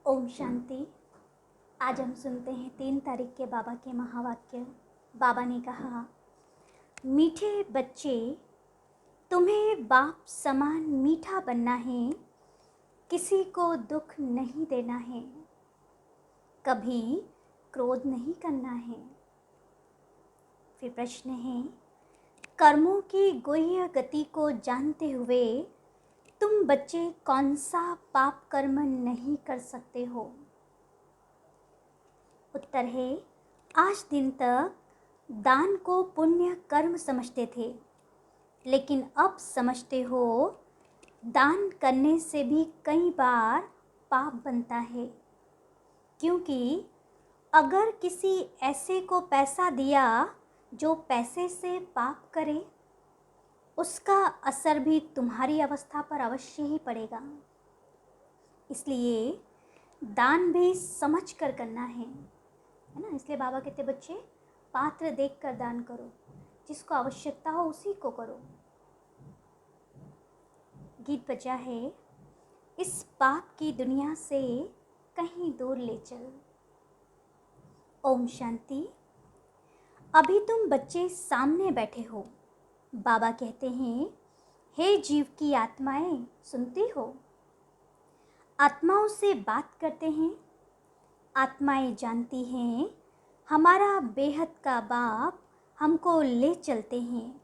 ओम शांति। आज हम सुनते हैं 3 तारीख के बाबा के महावाक्य। बाबा ने कहा, मीठे बच्चे, तुम्हें बाप समान मीठा बनना है, किसी को दुख नहीं देना है, कभी क्रोध नहीं करना है। फिर प्रश्न है, कर्मों की गुह्य गति को जानते हुए तुम बच्चे कौन सा पाप कर्म नहीं कर सकते हो? उत्तर है, आज दिन तक दान को पुण्य कर्म समझते थे, लेकिन अब समझते हो दान करने से भी कई बार पाप बनता है। क्योंकि अगर किसी ऐसे को पैसा दिया जो पैसे से पाप करे, उसका असर भी तुम्हारी अवस्था पर अवश्य ही पड़ेगा। इसलिए दान भी समझ कर करना है ना। इसलिए बाबा कहते, बच्चे पात्र देखकर दान करो, जिसको आवश्यकता हो उसी को करो। गीत बजा है, इस पाप की दुनिया से कहीं दूर ले चल। ओम शांति। अभी तुम बच्चे सामने बैठे हो। बाबा कहते हैं, हे जीव की आत्माएं, सुनती हो? आत्माओं से बात करते हैं। आत्माएं जानती हैं हमारा बेहद का बाप हमको ले चलते हैं,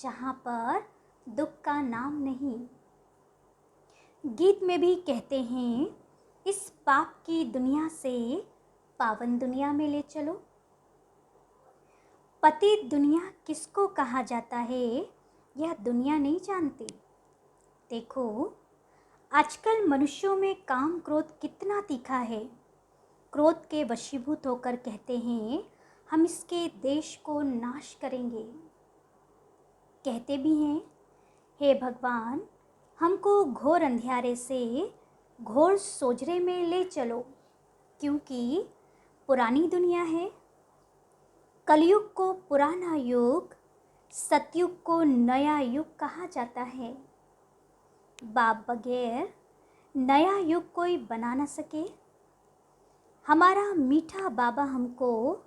जहाँ पर दुख का नाम नहीं। गीत में भी कहते हैं, इस पाप की दुनिया से पावन दुनिया में ले चलो। पतित दुनिया किसको कहा जाता है, यह दुनिया नहीं जानती। देखो, आजकल मनुष्यों में काम क्रोध कितना तीखा है। क्रोध के वशीभूत होकर कहते हैं, हम इसके देश को नाश करेंगे। कहते भी हैं, हे भगवान, हमको घोर अंधियारे से घोर सोजरे में ले चलो, क्योंकि पुरानी दुनिया है। कलयुग को पुराना युग, सतयुग को नया युग कहा जाता है। बाप बगैर नया युग कोई बना न सके। हमारा मीठा बाबा हमको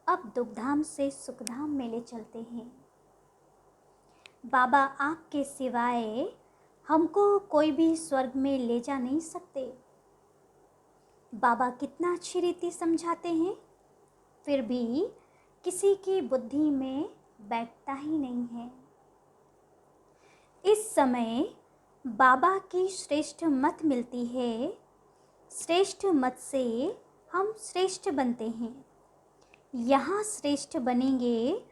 अब दुखधाम से सुखधाम में ले चलते हैं। बाबा आपके सिवाय हमको कोई भी स्वर्ग में ले जा नहीं सकते। बाबा कितना अच्छी रीति समझाते हैं, फिर भी किसी की बुद्धि में बैठता ही नहीं है। इस समय बाबा की श्रेष्ठ मत मिलती है। श्रेष्ठ मत से हम श्रेष्ठ बनते हैं। यहाँ श्रेष्ठ बनेंगे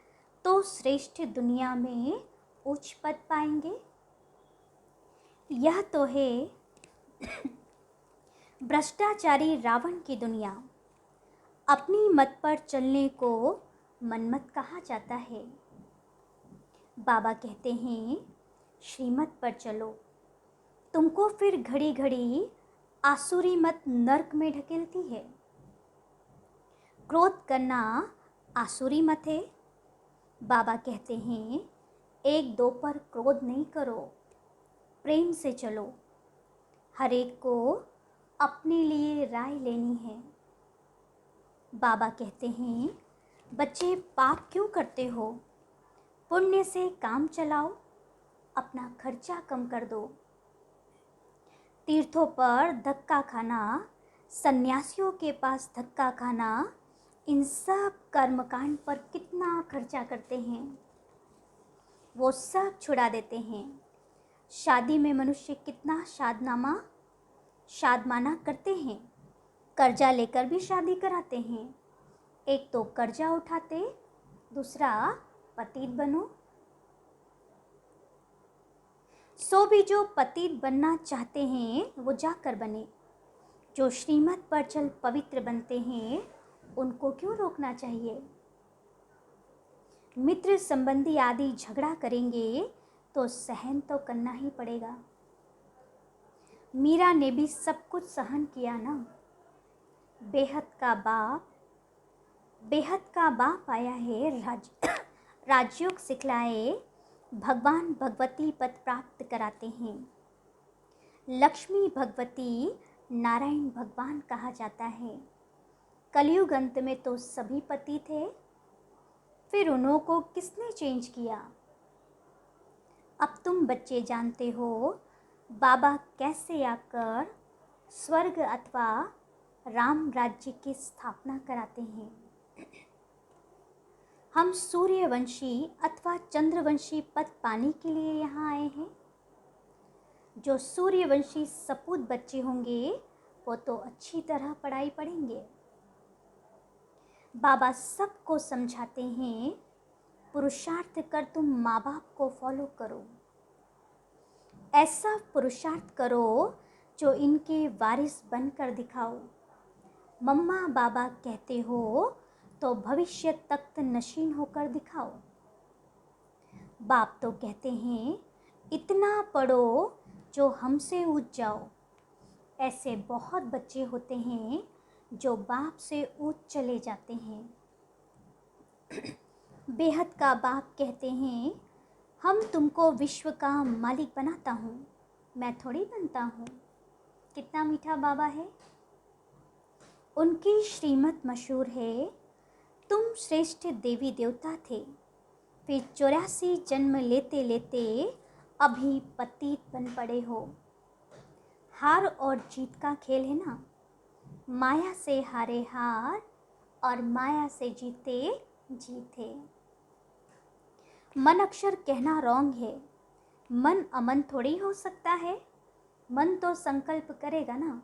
तो श्रेष्ठ दुनिया में उच्च पद पाएंगे। यह तो है भ्रष्टाचारी रावण की दुनिया। अपनी मत पर चलने को मनमत कहा जाता है। बाबा कहते हैं, श्रीमत पर चलो, तुमको फिर घड़ी घड़ी आसुरी मत नरक में ढकेलती है। क्रोध करना आसुरी मत है। बाबा कहते हैं, एक दो पर क्रोध नहीं करो, प्रेम से चलो। हर एक को अपने लिए राय लेनी है। बाबा कहते हैं, बच्चे पाप क्यों करते हो? पुण्य से काम चलाओ, अपना खर्चा कम कर दो। तीर्थों पर धक्का खाना, सन्यासियों के पास धक्का खाना, इन सब कर्मकांड पर कितना खर्चा करते हैं। वो सब छुड़ा देते हैं। शादी में मनुष्य कितना शादमाना करते हैं। कर्जा लेकर भी शादी कराते हैं। एक तो कर्जा उठाते, दूसरा पतित बनो। सो भी जो पतित बनना चाहते हैं वो जाकर बने। जो श्रीमत पर चल पवित्र बनते हैं, उनको क्यों रोकना चाहिए? मित्र संबंधी आदि झगड़ा करेंगे तो सहन तो करना ही पड़ेगा। मीरा ने भी सब कुछ सहन किया ना। बेहद का बाप आया है राजयोग सिखलाए, भगवान भगवती पद प्राप्त कराते हैं। लक्ष्मी भगवती नारायण भगवान कहा जाता है। कलयुग अंत में तो सभी पति थे, फिर उन्हों को किसने चेंज किया? अब तुम बच्चे जानते हो बाबा कैसे आकर स्वर्ग अथवा राम राज्य की स्थापना कराते हैं। हम सूर्यवंशी अथवा चंद्रवंशी पद पाने के लिए यहाँ आए हैं। जो सूर्यवंशी सपूत बच्चे होंगे वो तो अच्छी तरह पढ़ाई पढ़ेंगे। बाबा सबको समझाते हैं, पुरुषार्थ कर तुम माँ बाप को फॉलो करो, ऐसा पुरुषार्थ करो जो इनके वारिस बनकर दिखाओ। मम्मा बाबा कहते हो तो भविष्य तख्त नशीन होकर दिखाओ। बाप तो कहते हैं इतना पढ़ो जो हमसे ऊंच जाओ। ऐसे बहुत बच्चे होते हैं जो बाप से ऊंच चले जाते हैं। बेहद का बाप कहते हैं हम तुमको विश्व का मालिक बनाता हूँ, मैं थोड़ी बनता हूँ। कितना मीठा बाबा है। उनकी श्रीमत मशहूर है, तुम श्रेष्ठ देवी देवता थे, फिर 84 जन्म लेते लेते अभी पतित बन पड़े हो। हार और जीत का खेल है ना, माया से हारे हार और माया से जीते जीते। मन अक्षर कहना रॉन्ग है, मन अमन थोड़ी हो सकता है, मन तो संकल्प करेगा ना।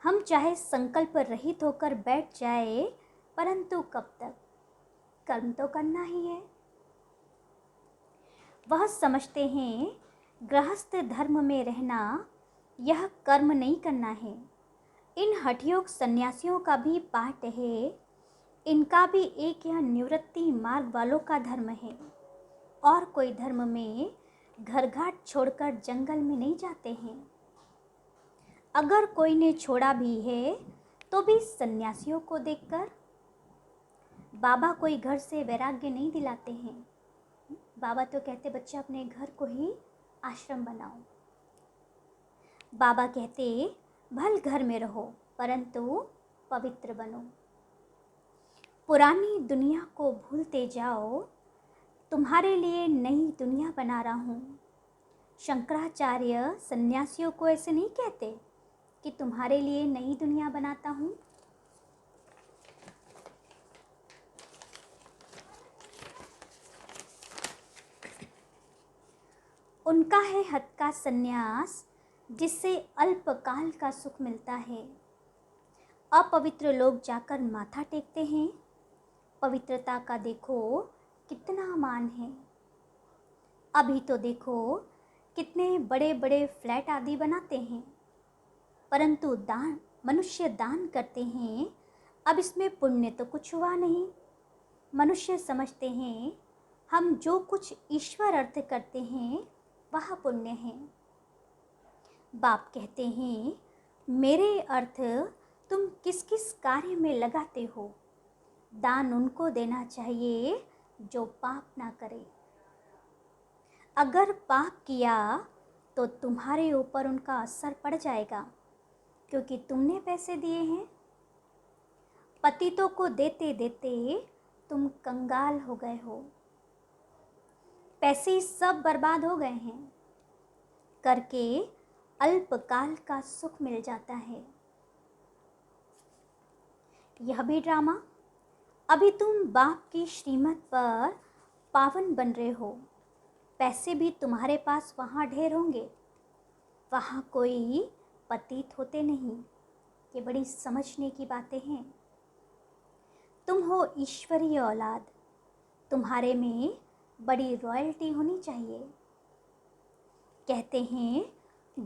हम चाहे संकल्प रहित होकर बैठ जाए, परंतु कब तक? कर्म तो करना ही है। वह समझते हैं गृहस्थ धर्म में रहना यह कर्म नहीं करना है। इन हठयोग सन्यासियों का भी पाठ है, इनका भी एक यह निवृत्ति मार्ग वालों का धर्म है। और कोई धर्म में घर घाट छोड़कर जंगल में नहीं जाते हैं। अगर कोई ने छोड़ा भी है तो भी सन्यासियों को देखकर। बाबा कोई घर से वैराग्य नहीं दिलाते हैं। बाबा तो कहते बच्चे अपने घर को ही आश्रम बनाओ। बाबा कहते भल घर में रहो परंतु पवित्र बनो। पुरानी दुनिया को भूलते जाओ, तुम्हारे लिए नई दुनिया बना रहा हूँ। शंकराचार्य सन्यासियों को ऐसे नहीं कहते कि तुम्हारे लिए नई दुनिया बनाता हूँ। उनका है हद का सन्यास जिससे अल्पकाल का सुख मिलता है। अपवित्र लोग जाकर माथा टेकते हैं, पवित्रता का देखो कितना मान है। अभी तो देखो कितने बड़े बड़े फ्लैट आदि बनाते हैं, परंतु दान मनुष्य दान करते हैं। अब इसमें पुण्य तो कुछ हुआ नहीं। मनुष्य समझते हैं हम जो कुछ ईश्वर अर्थ करते हैं वह पुण्य है। बाप कहते हैं मेरे अर्थ तुम किस किस कार्य में लगाते हो, दान उनको देना चाहिए जो पाप ना करे। अगर पाप किया तो तुम्हारे ऊपर उनका असर पड़ जाएगा, क्योंकि तुमने पैसे दिए हैं। पतितों को देते देते तुम कंगाल हो गए हो, पैसे सब बर्बाद हो गए हैं। करके अल्पकाल का सुख मिल जाता है। यह भी ड्रामा। अभी तुम बाप की श्रीमत पर पावन बन रहे हो, पैसे भी तुम्हारे पास वहाँ ढेर होंगे, वहाँ कोई पतित होते नहीं। ये बड़ी समझने की बातें हैं। तुम हो ईश्वरीय औलाद, तुम्हारे में बड़ी रॉयल्टी होनी चाहिए। कहते हैं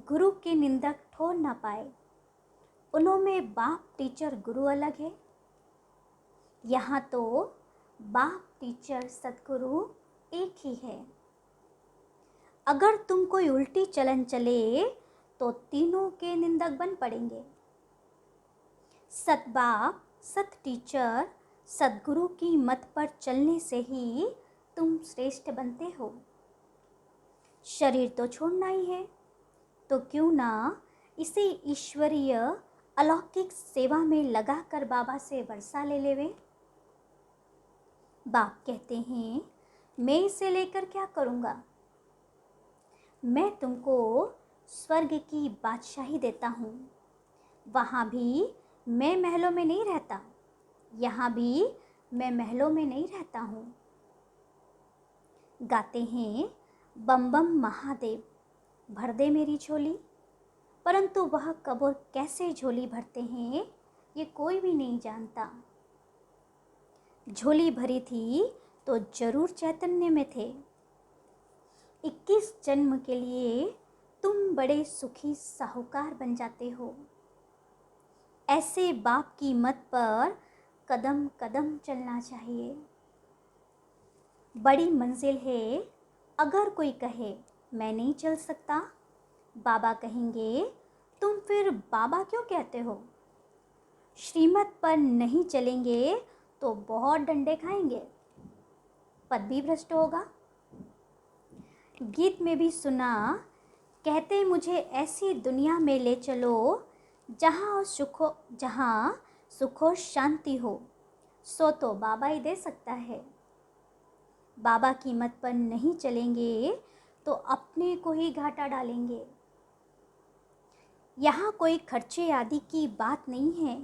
गुरु के निंदक ठोर ना पाए, उनमें बाप टीचर गुरु अलग है। यहाँ तो बाप टीचर सतगुरु एक ही है। अगर तुम कोई उल्टी चलन चले तो तीनों के निंदक बन पड़ेंगे। सत बाप सत टीचर सतगुरु की मत पर चलने से ही तुम श्रेष्ठ बनते हो। शरीर तो छोड़ना ही है, तो क्यों ना इसे ईश्वरीय अलौकिक सेवा में लगा कर बाबा से वर्षा ले लेवे। बाप कहते हैं, मैं इसे लेकर क्या करूँगा? मैं तुमको स्वर्ग की बादशाही देता हूँ। वहाँ भी मैं महलों में नहीं रहता, यहाँ भी मैं महलों में नहीं रहता हूँ। गाते हैं, बम बम महादेव भर दे मेरी झोली, परंतु वह कब और कैसे झोली भरते हैं ये कोई भी नहीं जानता। झोली भरी थी तो जरूर चैतन्य में थे। 21 जन्म के लिए तुम बड़े सुखी साहूकार बन जाते हो। ऐसे बाप की मत पर कदम कदम चलना चाहिए। बड़ी मंजिल है, अगर कोई कहे मैं नहीं चल सकता, बाबा कहेंगे तुम फिर बाबा क्यों कहते हो? श्रीमत पर नहीं चलेंगे तो बहुत डंडे खाएंगे, पद भी भ्रष्ट होगा। गीत में भी सुना, कहते मुझे ऐसी दुनिया में ले चलो जहाँ सुख और शांति हो, सो तो बाबा ही दे सकता है। बाबा की मत पर नहीं चलेंगे तो अपने को ही घाटा डालेंगे। यहाँ कोई खर्चे आदि की बात नहीं है,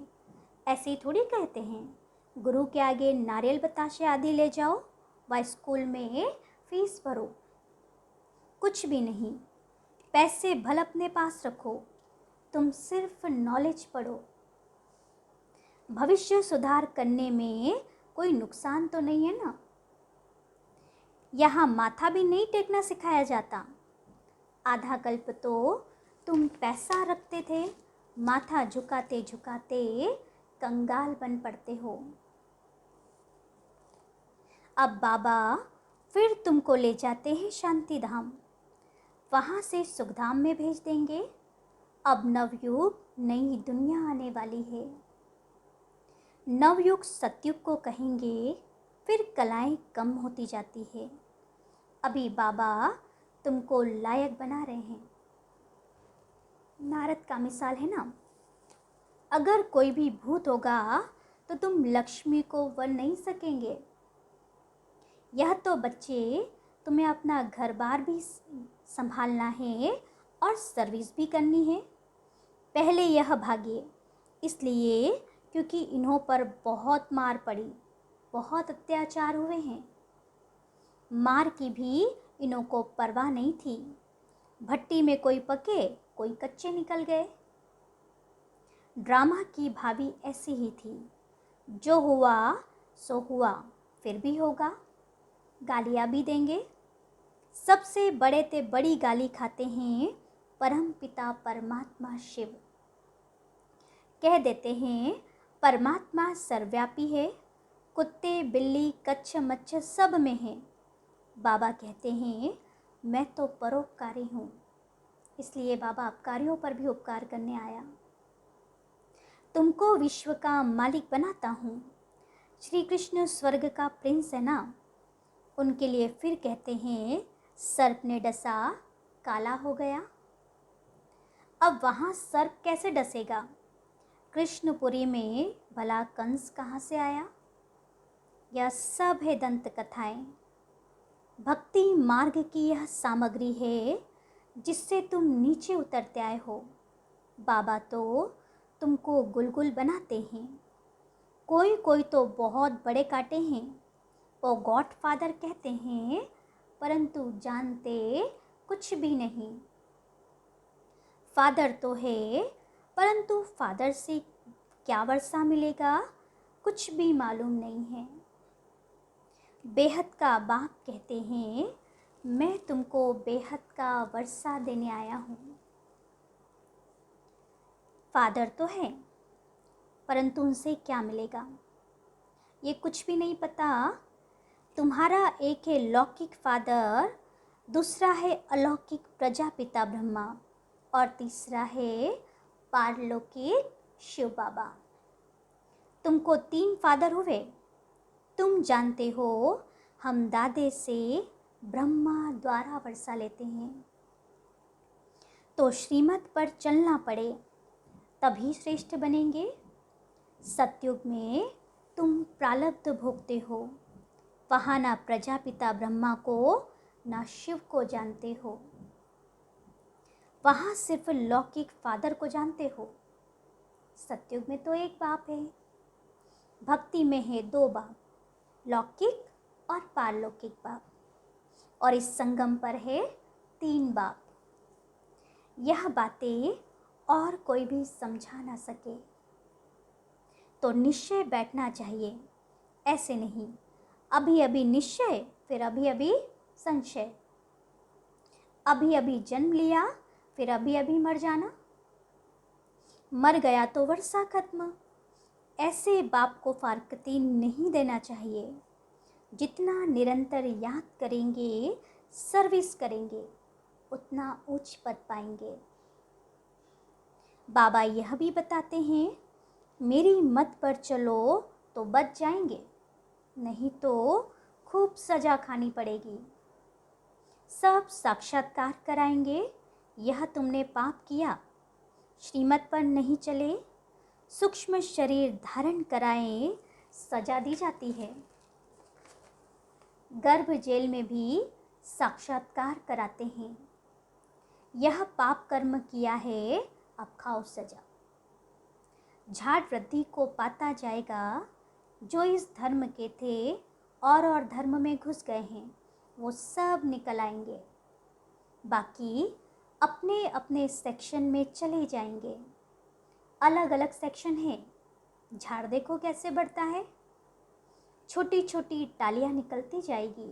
ऐसे थोड़ी कहते हैं गुरु के आगे नारियल बताशे आदि ले जाओ व स्कूल में फीस भरो। कुछ भी नहीं, पैसे भल अपने पास रखो, तुम सिर्फ नॉलेज पढ़ो। भविष्य सुधार करने में कोई नुकसान तो नहीं है ना। यहाँ माथा भी नहीं टेकना सिखाया जाता। आधा कल्प तो तुम पैसा रखते थे, माथा झुकाते झुकाते कंगाल बन पड़ते हो। अब बाबा फिर तुमको ले जाते हैं शांति धाम, वहाँ से सुखधाम में भेज देंगे। अब नवयुग नई दुनिया आने वाली है। नवयुग सतयुग को कहेंगे, फिर कलाएं कम होती जाती है। अभी बाबा तुमको लायक बना रहे हैं। नारद का मिसाल है ना, अगर कोई भी भूत होगा तो तुम लक्ष्मी को वन नहीं सकेंगे। यह तो बच्चे, तुम्हें अपना घर बार भी संभालना है और सर्विस भी करनी है। पहले यह भागे, इसलिए क्योंकि इन्हों पर बहुत मार पड़ी, बहुत अत्याचार हुए हैं। मार की भी इन्हों को परवाह नहीं थी। भट्टी में कोई पके, कोई कच्चे निकल गए। ड्रामा की भाभी ऐसी ही थी, जो हुआ सो हुआ, फिर भी होगा। गालियाँ भी देंगे। सबसे बड़े ते बड़ी गाली खाते हैं परम पिता परमात्मा शिव। कह देते हैं परमात्मा सर्वव्यापी है, कुत्ते बिल्ली कच्छ मच्छ सब में है। बाबा कहते हैं मैं तो परोपकारी हूँ, इसलिए बाबा अपकारियों पर भी उपकार करने आया। तुमको विश्व का मालिक बनाता हूँ। श्री कृष्ण स्वर्ग का प्रिंस है ना, उनके लिए फिर कहते हैं सर्प ने डसा काला हो गया। अब वहाँ सर्प कैसे डसेगा? कृष्णपुरी में भला कंस कहाँ से आया? यह सब है दंत कथाएं। भक्ति मार्ग की यह सामग्री है जिससे तुम नीचे उतरते आए हो। बाबा तो तुमको गुलगुल बनाते हैं। कोई कोई तो बहुत बड़े काटे हैं, वो गॉड फादर कहते हैं, परंतु जानते कुछ भी नहीं। फादर तो है, परंतु फादर से क्या वर्षा मिलेगा कुछ भी मालूम नहीं है। बेहद का बाप कहते हैं मैं तुमको बेहद का वर्षा देने आया हूँ। फादर तो है, परंतु उनसे क्या मिलेगा ये कुछ भी नहीं पता। तुम्हारा एक है लौकिक फादर, दूसरा है अलौकिक प्रजापिता ब्रह्मा और तीसरा है पारलौकिक शिव बाबा। तुमको 3 फादर हुए। तुम जानते हो हम दादे से ब्रह्मा द्वारा वर्षा लेते हैं। तो श्रीमत पर चलना पड़े, तभी श्रेष्ठ बनेंगे। सतयुग में तुम प्रारब्ध भोगते हो, वहाँ ना प्रजापिता ब्रह्मा को ना शिव को जानते हो, वहाँ सिर्फ लौकिक फादर को जानते हो। सतयुग में तो एक बाप है, भक्ति में है दो बाप, लौकिक और पारलौकिक बाप, और इस संगम पर है तीन बाप। यह बातें और कोई भी समझा ना सके। तो निश्चय बैठना चाहिए, ऐसे नहीं अभी अभी निश्चय, फिर अभी अभी संशय, अभी अभी जन्म लिया, फिर अभी अभी मर जाना, मर गया तो वर्षा खत्म। ऐसे बाप को फारकती नहीं देना चाहिए। जितना निरंतर याद करेंगे, सर्विस करेंगे, उतना उच्च पद पाएंगे। बाबा यह भी बताते हैं, मेरी मत पर चलो तो बच जाएंगे, नहीं तो खूब सजा खानी पड़ेगी। सब साक्षात्कार कराएंगे, यह तुमने पाप किया, श्रीमत पर नहीं चले, सूक्ष्म शरीर धारण कराएं, सजा दी जाती है। गर्भ जेल में भी साक्षात्कार कराते हैं, यह पाप कर्म किया है, अब खाओ सजा। झाड़ वृद्धि को पाता जाएगा, जो इस धर्म के थे और धर्म में घुस गए हैं, वो सब निकल आएंगे, बाकी अपने अपने सेक्शन में चले जाएंगे। अलग अलग सेक्शन है, झाड़ देखो कैसे बढ़ता है, छोटी छोटी टालियाँ निकलती जाएगी।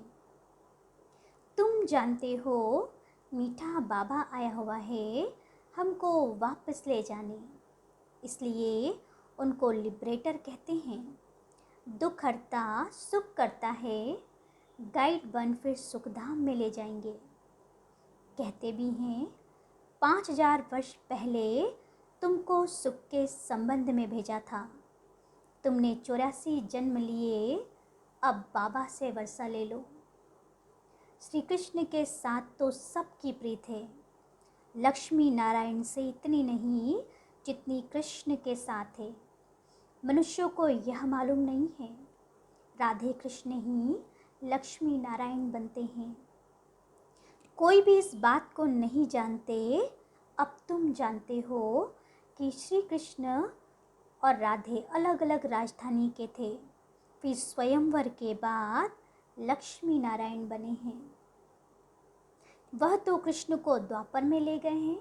तुम जानते हो मीठा बाबा आया हुआ है हमको वापस ले जाने, इसलिए उनको लिबरेटर कहते हैं। दुख हरता सुख करता है, गाइड बन फिर सुखधाम में ले जाएंगे। कहते भी हैं 5000 वर्ष पहले तुमको सुख के संबंध में भेजा था, तुमने 84 जन्म लिए, अब बाबा से वर्षा ले लो। श्री कृष्ण के साथ तो सबकी प्रीत है, लक्ष्मी नारायण से इतनी नहीं जितनी कृष्ण के साथ है। मनुष्यों को यह मालूम नहीं है, राधे कृष्ण ही लक्ष्मी नारायण बनते हैं। कोई भी इस बात को नहीं जानते। अब तुम जानते हो कि श्री कृष्ण और राधे अलग अलग राजधानी के थे, फिर स्वयंवर के बाद लक्ष्मी नारायण बने हैं। वह तो कृष्ण को द्वापर में ले गए हैं।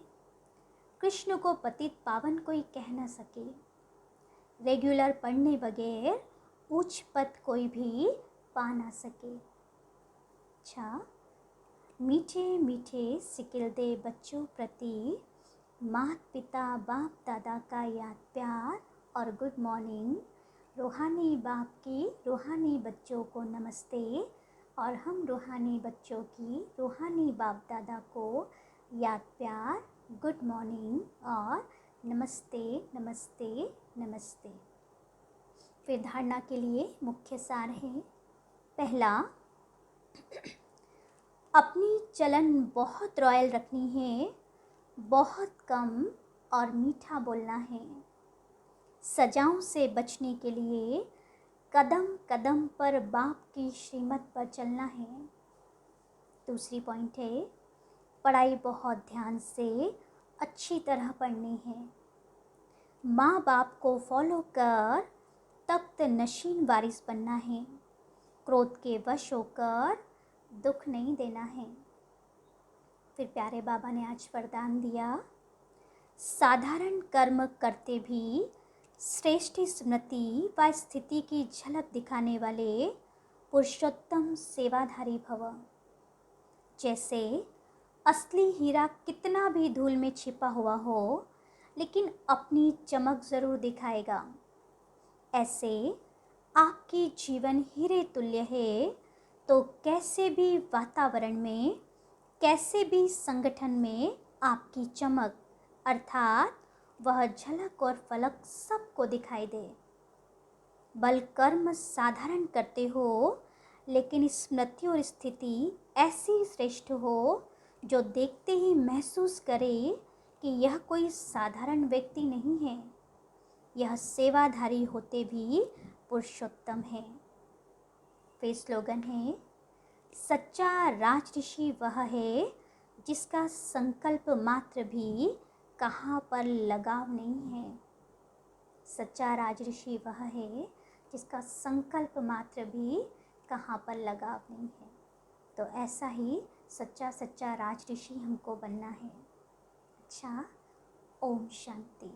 कृष्ण को पतित पावन कोई कह न सके, रेगुलर पढ़ने बगैर उच्च पद कोई भी पा ना सके। अच्छा, मीठे मीठे सिकिल दे बच्चों प्रति माता पिता बाप दादा का याद प्यार और गुड मॉर्निंग। रूहानी बाप की रूहानी बच्चों को नमस्ते, और हम रूहानी बच्चों की रूहानी बाप दादा को याद प्यार, गुड मॉर्निंग और नमस्ते नमस्ते नमस्ते। फिर धारणा के लिए मुख्य सार है। पहला, अपनी चलन बहुत रॉयल रखनी है, बहुत कम और मीठा बोलना है। सजाओं से बचने के लिए कदम कदम पर बाप की श्रीमत पर चलना है। दूसरी पॉइंट है, पढ़ाई बहुत ध्यान से अच्छी तरह पढ़नी है। माँ बाप को फॉलो कर तख्त नशीन वारिस बनना है। क्रोध के वश होकर दुख नहीं देना है। फिर प्यारे बाबा ने आज वरदान दिया, साधारण कर्म करते भी श्रेष्ठ स्मृति व स्थिति की झलक दिखाने वाले पुरुषोत्तम सेवाधारी भव। जैसे असली हीरा कितना भी धूल में छिपा हुआ हो, लेकिन अपनी चमक ज़रूर दिखाएगा, ऐसे आपकी जीवन हीरे तुल्य है। तो कैसे भी वातावरण में, कैसे भी संगठन में आपकी चमक अर्थात वह झलक और फलक सबको दिखाई दे। बल कर्म साधारण करते हो, लेकिन स्मृति और स्थिति ऐसी श्रेष्ठ हो जो देखते ही महसूस करे कि यह कोई साधारण व्यक्ति नहीं है, यह सेवाधारी होते भी पुरुषोत्तम है। फिर स्लोगन है, सच्चा राजऋषि वह है जिसका संकल्प मात्र भी कहाँ पर लगाव नहीं है। सच्चा राजऋषि वह है जिसका संकल्प मात्र भी कहाँ पर लगाव नहीं है। तो ऐसा ही सच्चा राजऋषि हमको बनना है। अच्छा, ओम शांति।